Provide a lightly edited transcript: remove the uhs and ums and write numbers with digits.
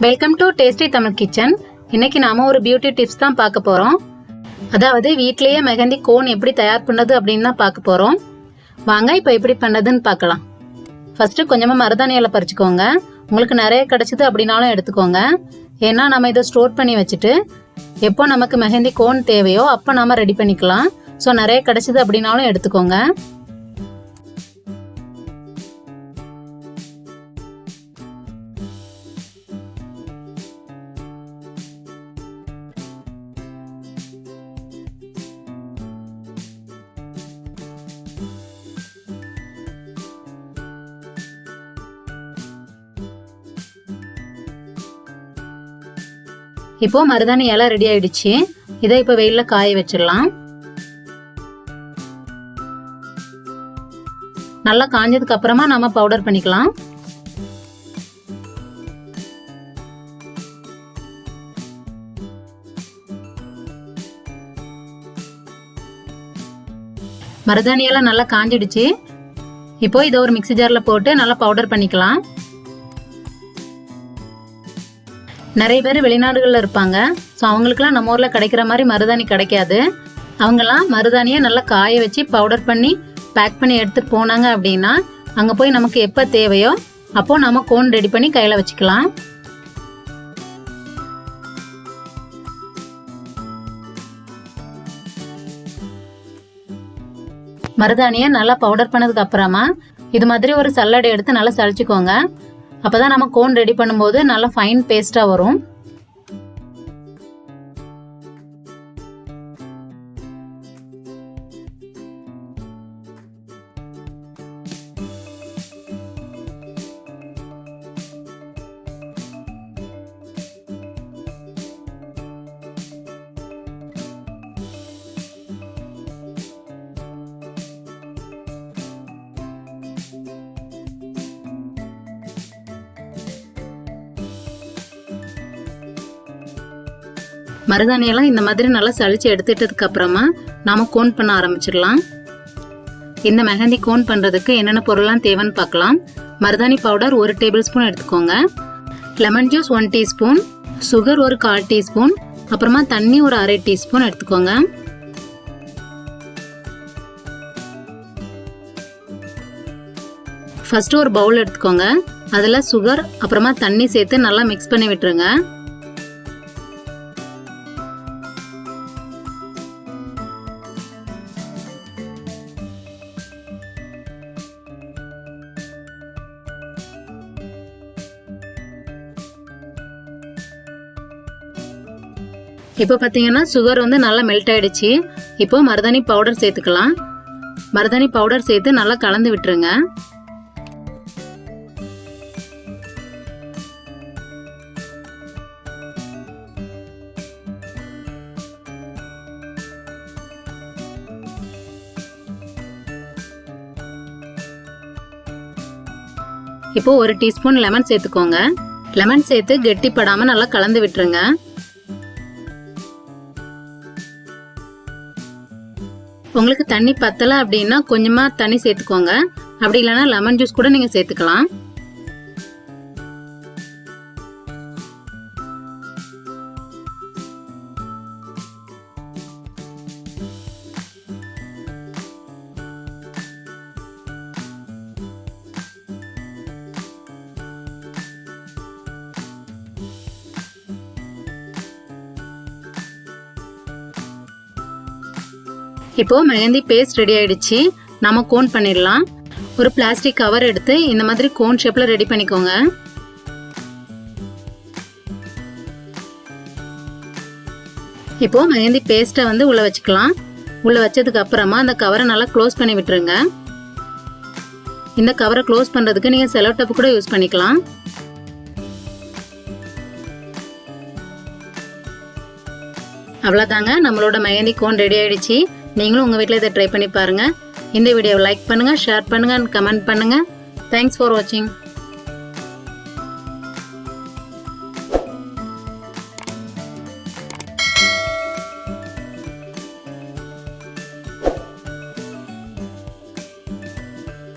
Welcome to tasty Tamil kitchen. இன்னைக்கு நாம ஒரு பியூட்டி டிப்ஸ் தான் பார்க்க போறோம். அதாவது வீட்லயே மெஹந்தி கோன் எப்படி தயார் பண்ணது அப்படின்னு தான் பார்க்க போறோம். வாங்க இப்போ எப்படி பண்ணதுன்னு பார்க்கலாம். ஃபர்ஸ்ட் கொஞ்சமா மருதாணி இலை பறிச்சுக்கோங்க. உங்களுக்கு நிறைய கிடைச்சது அப்படின்னாலும் எடுத்துக்கோங்க. ஏன்னா நம்ம இதை ஸ்டோர் பண்ணி வச்சுட்டு எப்போ நமக்கு மெஹந்தி கோன் தேவையோ அப்போ நாம ரெடி பண்ணிக்கலாம். ஸோ நிறைய கிடைச்சது அப்படின்னாலும் எடுத்துக்கோங்க. இப்போ மருதாணி இலை ரெடி ஆயிடுச்சு. இதை இப்போ வெயில்ல காய வச்சிடலாம். நல்லா காஞ்சதுக்கு அப்புறமா நாம பவுடர் பண்ணிக்கலாம். மருதாணி இலை நல்லா காஞ்சிடுச்சு. இப்போ இதை ஒரு மிக்ஸி ஜார்ல போட்டு நல்லா பவுடர் பண்ணிக்கலாம். நிறைய பேர் வெளிநாடுகளில் இருப்பாங்க. ஸோ அவங்களுக்குலாம் நம்ம ஊரில் கிடைக்கிற மாதிரி மருதாணி கிடைக்காது. அவங்கெல்லாம் மருதாணியை நல்லா காய வச்சு பவுடர் பண்ணி பேக் பண்ணி எடுத்துகிட்டு போனாங்க அப்படின்னா அங்கே போய் நமக்கு எப்போ தேவையோ அப்போது நம்ம கோன் ரெடி பண்ணி கையில் வச்சுக்கலாம். மருதாணியை நல்லா பவுடர் பண்ணதுக்கு அப்புறமா இது மாதிரி ஒரு சல்லடை எடுத்து நல்லா சலிச்சுக்கோங்க. அப்பதான் நம்ம கோன் ரெடி பண்ணும்போது நல்லா ஃபைன் பேஸ்டா வரும். மருதாணியெல்லாம் இந்த மாதிரி நல்லா சளிச்சு எடுத்துட்டதுக்கு அப்புறமா நாம கோன் பண்ண ஆரம்பிச்சிடலாம். இந்த மெஹந்தி கோன் பண்றதுக்கு என்னென்ன பொருள்லாம் தேவைன்னு பார்க்கலாம். மருதாணி பவுடர் 1 டேபிள் ஸ்பூன் எடுத்துக்கோங்க. லெமன் ஜூஸ் 1 டீஸ்பூன், சுகர் ஒரு 1/4 டீஸ்பூன், அப்புறமா தண்ணி ஒரு 1/2 டீஸ்பூன் எடுத்துக்கோங்க. ஃபர்ஸ்ட் ஒரு பவுல் எடுத்துக்கோங்க. அதில் சுகர் அப்புறமா தண்ணி சேர்த்து நல்லா மிக்ஸ் பண்ணி விட்டுருங்க. இப்போ பார்த்தீங்கன்னா சுகர் வந்து நல்லா மெல்ட் ஆயிடுச்சு. இப்போ மருதாணி பவுடர் சேர்த்துக்கலாம். மருதாணி பவுடர் சேர்த்து நல்லா கலந்து விட்டுருங்க. இப்போ 1 டீஸ்பூன் லெமன் சேர்த்துக்கோங்க. லெமன் சேர்த்து கெட்டிப்படாம நல்லா கலந்து விட்டுருங்க. உங்களுக்கு தண்ணி பத்தல அப்படின்னா கொஞ்சமா தண்ணி சேர்த்துக்கோங்க. அப்படி இல்லைன்னா லெமன் ஜூஸ் கூட நீங்க சேர்த்துக்கலாம். இப்போ மெஹந்தி பேஸ்ட் ரெடி ஆயிடுச்சு. நம்ம கோன் பண்ணிடலாம். ஒரு பிளாஸ்டிக் கவர் எடுத்து இந்த மாதிரி கோன் ஷேப்ல ரெடி பண்ணிக்கோங்க. இப்போ மெஹந்தி பேஸ்ட்டை வந்து உள்ள வச்சுக்கலாம். உள்ள வச்சதுக்கு அப்புறமா அந்த கவரை நல்லா க்ளோஸ் பண்ணி விட்டுருங்க. இந்த கவரை க்ளோஸ் பண்றதுக்கு நீங்க செலோ டேப் கூட யூஸ் பண்ணிக்கலாம். அவ்வளோதாங்க, நம்மளோட மெஹந்தி கோன் ரெடி ஆயிடுச்சு. நீங்களும் உங்கள் வீட்டில் இதை ட்ரை பண்ணி பாருங்கள். இந்த வீடியோவை லைக் பண்ணுங்கள், ஷேர் பண்ணுங்கள், கமெண்ட் பண்ணுங்கள். தேங்க்ஸ் ஃபார் வாட்சிங்.